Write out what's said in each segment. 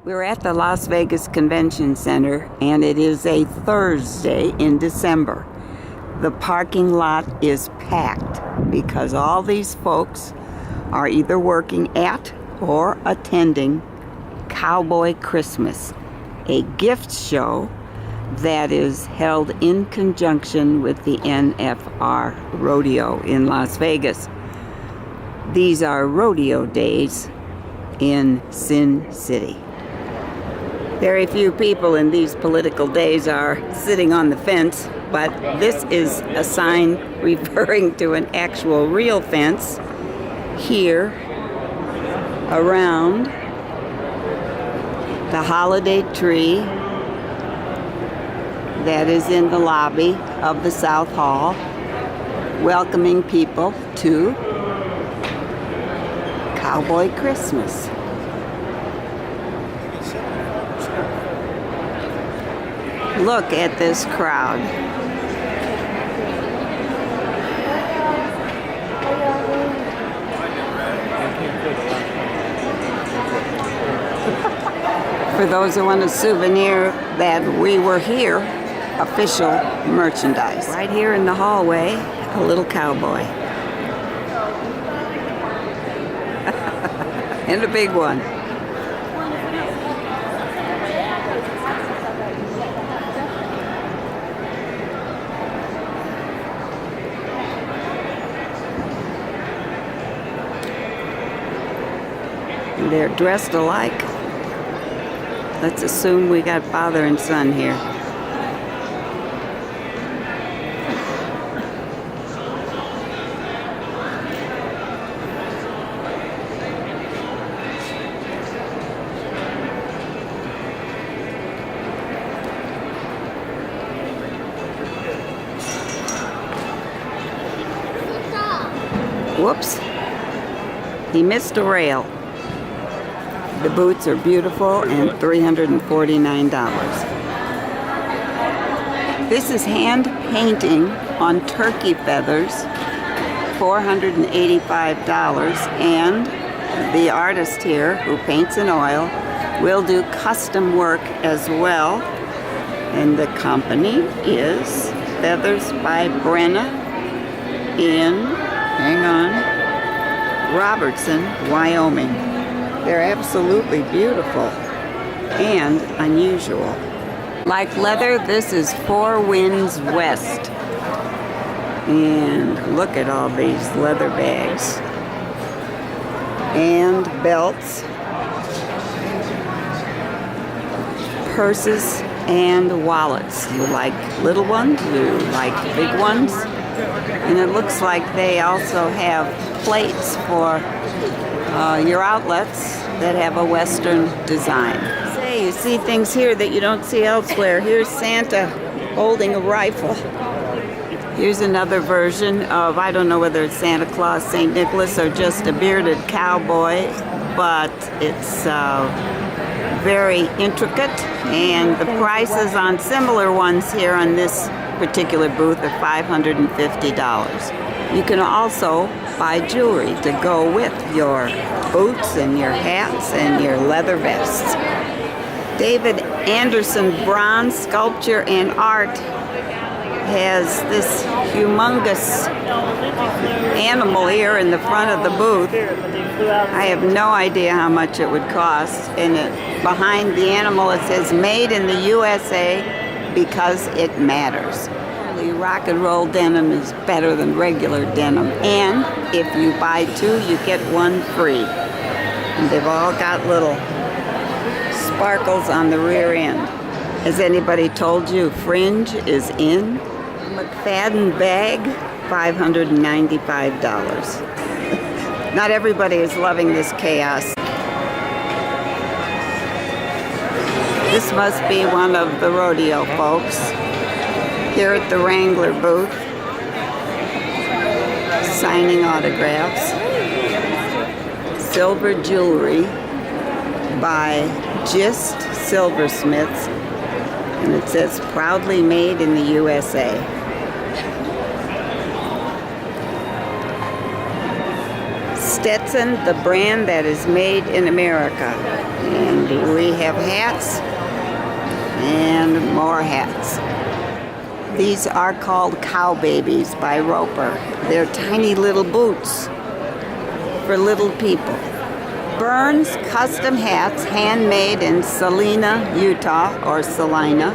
We're at the Las Vegas Convention Center, and it is a Thursday in December. The parking lot is packed because all these folks are either working at or attending Cowboy Christmas, a gift show that is held in conjunction with the NFR Rodeo in Las Vegas. These are rodeo days in Sin City. Very few people in these political days are sitting on the fence, but this is a sign referring to an actual real fence here around the holiday tree that is in the lobby of the South Hall, welcoming people to Cowboy Christmas. Look at this crowd. For those who want a souvenir that we were here, official merchandise. Right here in the hallway, a little cowboy. And a big one. They're dressed alike. Let's assume we got father and son here. Whoops. He missed a rail. The boots are beautiful and $349. This is hand painting on turkey feathers, $485, and the artist here who paints in oil will do custom work as well. And the company is Feathers by Brenna in, Robertson, Wyoming. They're absolutely beautiful and unusual. Like leather, this is Four Winds West. And look at all these leather bags and belts, purses, and wallets. You like little ones, you like big ones. And it looks like they also have plates for your outlets that have a Western design. Say, you see things here that you don't see elsewhere. Here's Santa holding a rifle. Here's another version of, I don't know whether it's Santa Claus, St. Nicholas, or just a bearded cowboy, but it's very intricate, and the prices on similar ones here on this particular booth are $550. You can also buy jewelry to go with your boots and your hats and your leather vests. David Anderson Bronze Sculpture and Art has this humongous animal here in the front of the booth. I have no idea how much it would cost. And behind the animal it says "Made in the USA because it matters." Rock and roll denim is better than regular denim, and if you buy two you get one free. And they've all got little sparkles on the rear end. Has anybody told you fringe is in? McFadden bag, $595. Not everybody is loving this chaos. This must be one of the rodeo folks here at the Wrangler booth, signing autographs. Silver jewelry by Gist Silversmiths, and it says proudly made in the USA. Stetson, the brand that is made in America. And we have hats and more hats. These are called Cow Babies by Roper. They're tiny little boots for little people. Burns custom hats, handmade in Salina, Utah, or Salina.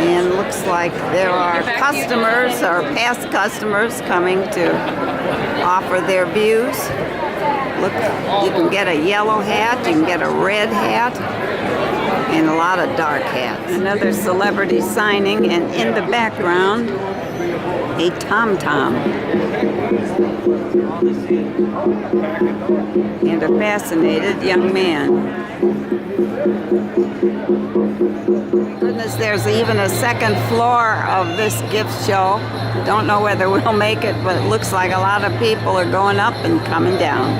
And looks like there are customers or past customers coming to offer their views. Look, you can get a yellow hat, you can get a red hat, and a lot of dark hats. Another celebrity signing, and in the background, a tom-tom. And a fascinated young man. Goodness, there's even a second floor of this gift show. Don't know whether we'll make it, but it looks like a lot of people are going up and coming down.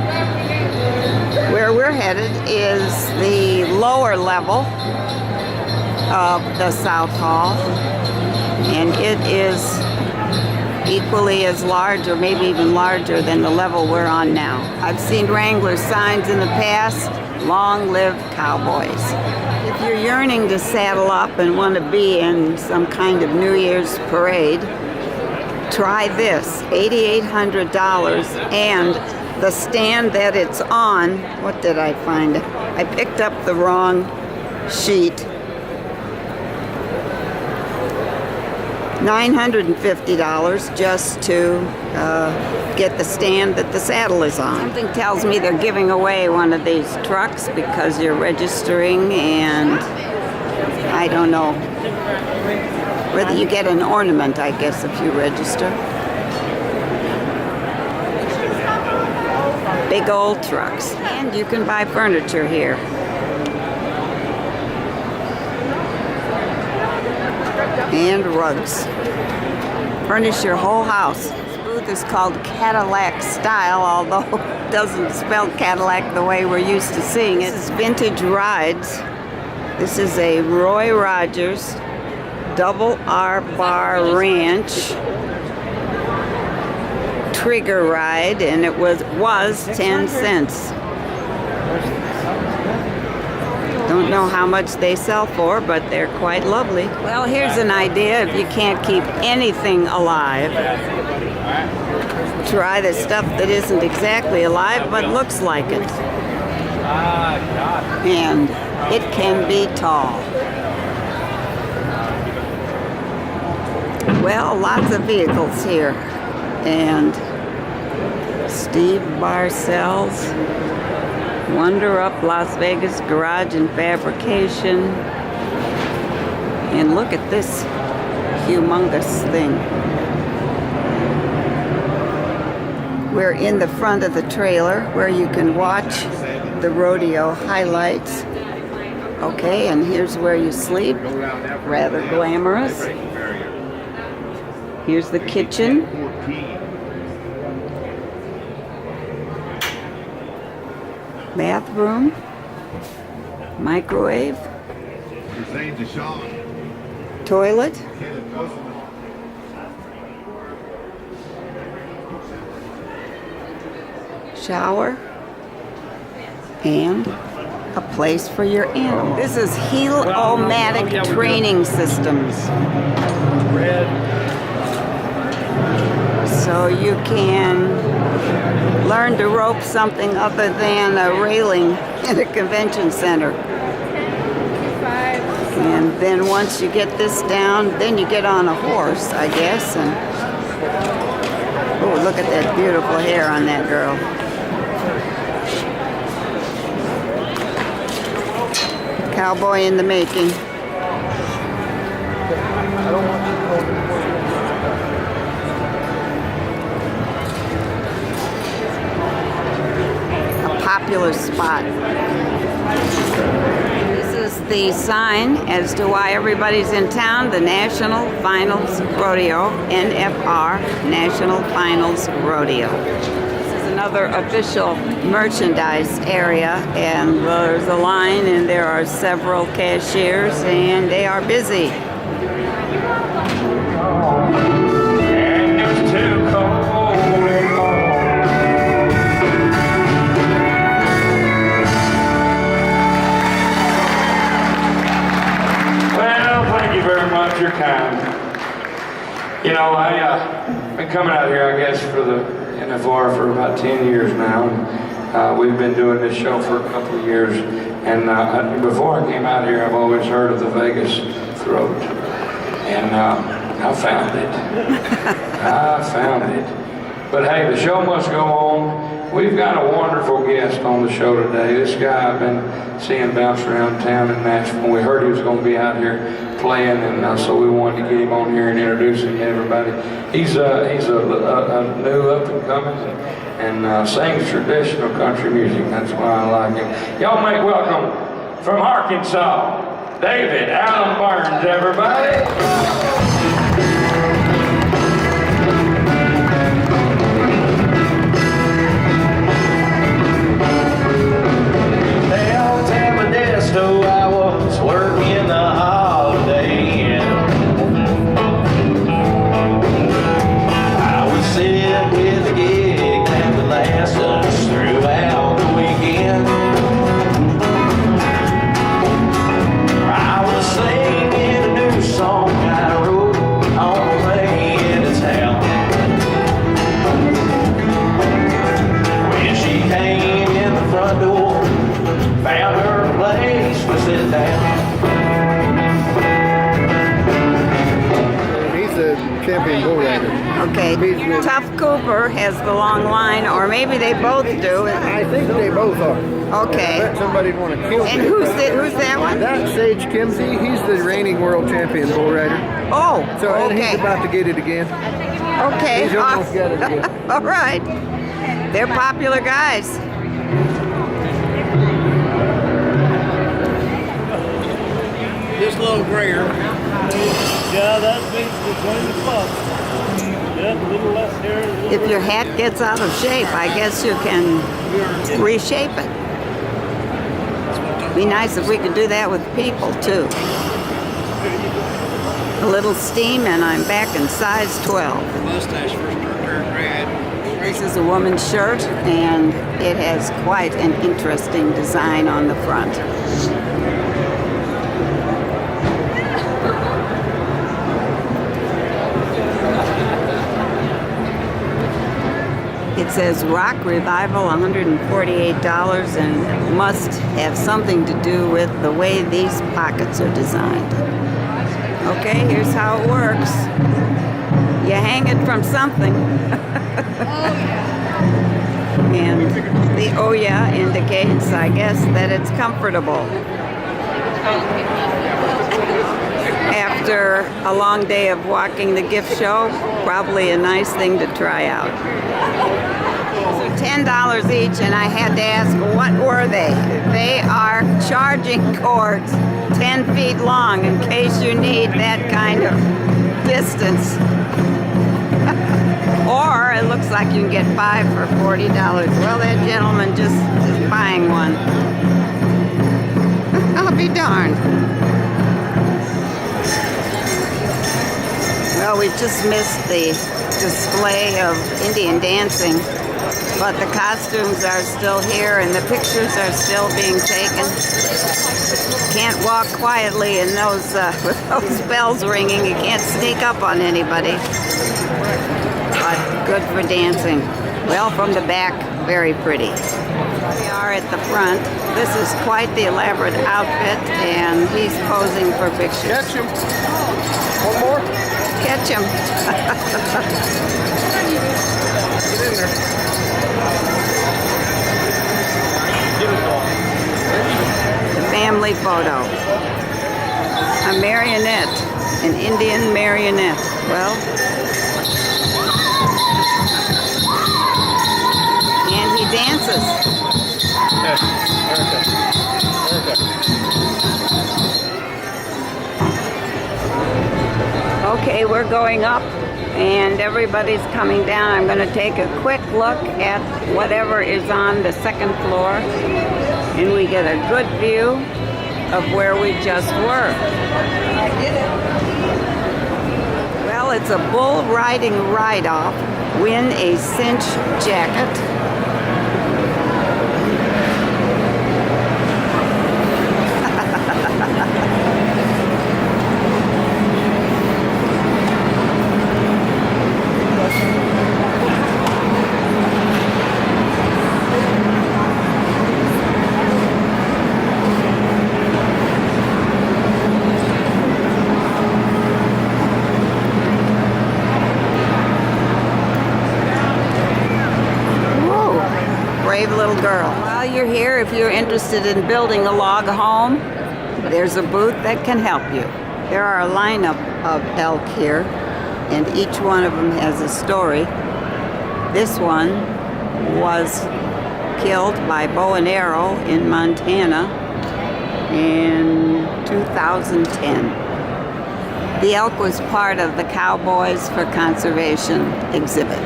Where we're headed is the lower level of the South Hall, and it is equally as large or maybe even larger than the level we're on now. I've seen Wrangler signs in the past, long live cowboys. If you're yearning to saddle up and want to be in some kind of New Year's parade, try this, $8,800, and the stand that it's on, what did I find? I picked up the wrong sheet. $950 just to get the stand that the saddle is on. Something tells me they're giving away one of these trucks because you're registering, and I don't know whether you get an ornament, I guess, if you register. Big old trucks. And you can buy furniture here. And rugs. Furnish your whole house. This booth is called Cadillac Style, although it doesn't spell Cadillac the way we're used to seeing it. This is Vintage Rides. This is a Roy Rogers Double R Bar Ranch trigger ride, and it was 10 cents. Don't know how much they sell for, but they're quite lovely. Well, here's an idea. If you can't keep anything alive, try the stuff that isn't exactly alive but looks like it. And it can be tall. Well, lots of vehicles here. And Steve Barcells, Wonder Up Las Vegas Garage and Fabrication. And look at this humongous thing. We're in the front of the trailer where you can watch the rodeo highlights. Okay, and here's where you sleep. Rather glamorous. Here's the kitchen. Bathroom. Microwave. Toilet. Shower. And a place for your animal. This is Heel-O-Matic Training Systems. So you can learn to rope something other than a railing in a convention center. And then once you get this down, then you get on a horse, I guess. And oh, look at that beautiful hair on that girl. Cowboy in the making. Popular spot. This is the sign as to why everybody's in town, the National Finals Rodeo, NFR, National Finals Rodeo. This is another official merchandise area, and there's a line and there are several cashiers and they are busy. And it's too cold. know, I've been coming out here, I guess, for the NFR for about 10 years now. We've been doing this show for a couple of years. And before I came out here, I've always heard of the Vegas throat. And I found it. I found it. But hey, the show must go on. We've got a wonderful guest on the show today. This guy I've been seeing bounce around town in Nashville. We heard he was going to be out here playing, and so we wanted to get him on here and introduce him to everybody. He's a new up and coming and sings traditional country music. That's why I like him. Y'all make welcome from Arkansas, David Allen Burns, everybody. So I was working the holiday Inn. I was sitting with a gig that would last us throughout the weekend. I was singing a new song I wrote on the way into town. When she came in the front door, found her place to sit down. He's a champion bull rider. Okay, Tough Cooper has the long line, or maybe they both do. I think they both are. Okay. I bet somebody'd want to kill And me. who's that one? That's Sage Kimsey. He's the reigning world champion bull rider. Oh, So and okay. he's about to get it again. Okay. He's almost got it again. All right. They're popular guys. Just a little grayer. Yeah, that means between the pups. Yeah, a little less hair. If your hat gets out of shape, I guess you can reshape it. Be nice if we could do that with people too. A little steam and I'm back in size 12. Mustache first turned red. This is a woman's shirt and it has quite an interesting design on the front. It says Rock Revival, $148, and must have something to do with the way these pockets are designed. Okay, here's how it works. You hang it from something. And the oh yeah indicates, I guess, that it's comfortable. After a long day of walking the gift show, probably a nice thing to try out. So $10 each, and I had to ask, what were they? They are charging cords 10 feet long in case you need that kind of distance. Or it looks like you can get 5 for $40. Well, that gentleman just is buying one. I'll be darned. Well, we just missed the display of Indian dancing, but the costumes are still here and the pictures are still being taken. Can't walk quietly in those with those bells ringing. You can't sneak up on anybody. But good for dancing. Well, from the back, very pretty. We are at the front. This is quite the elaborate outfit, and he's posing for pictures. Catch him. One more. Catch him. Get in there. The family photo. A marionette, an Indian marionette. Well, and he dances. Okay, we're going up and everybody's coming down. I'm going to take a quick look at whatever is on the second floor and we get a good view of where we just were. Well, it's a bull riding ride-off. Win a cinch jacket. While you're here, if you're interested in building a log home, there's a booth that can help you. There are a lineup of elk here, and each one of them has a story. This one was killed by bow and arrow in Montana in 2010. The elk was part of the Cowboys for Conservation exhibit.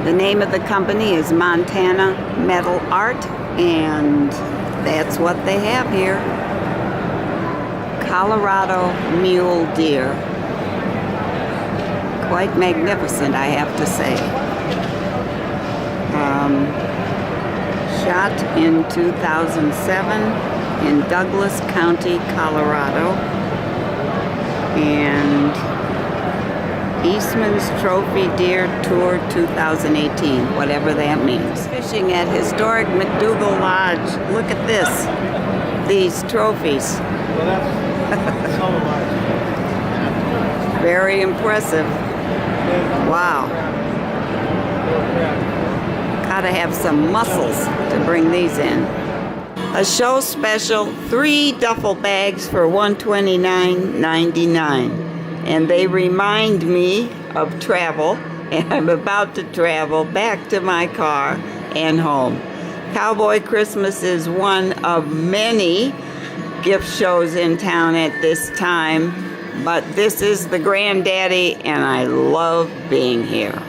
The name of the company is Montana Metal Art, and that's what they have here. Colorado mule deer. Quite magnificent, I have to say. Shot in 2007 in Douglas County, Colorado. And Eastman's Trophy Deer Tour 2018, whatever that means. Fishing at historic McDougal Lodge. Look at this. These trophies. Very impressive. Wow. Gotta have some muscles to bring these in. A show special, 3 duffel bags for $129.99. And they remind me of travel, and I'm about to travel back to my car and home. Cowboy Christmas is one of many gift shows in town at this time, but this is the granddaddy, and I love being here.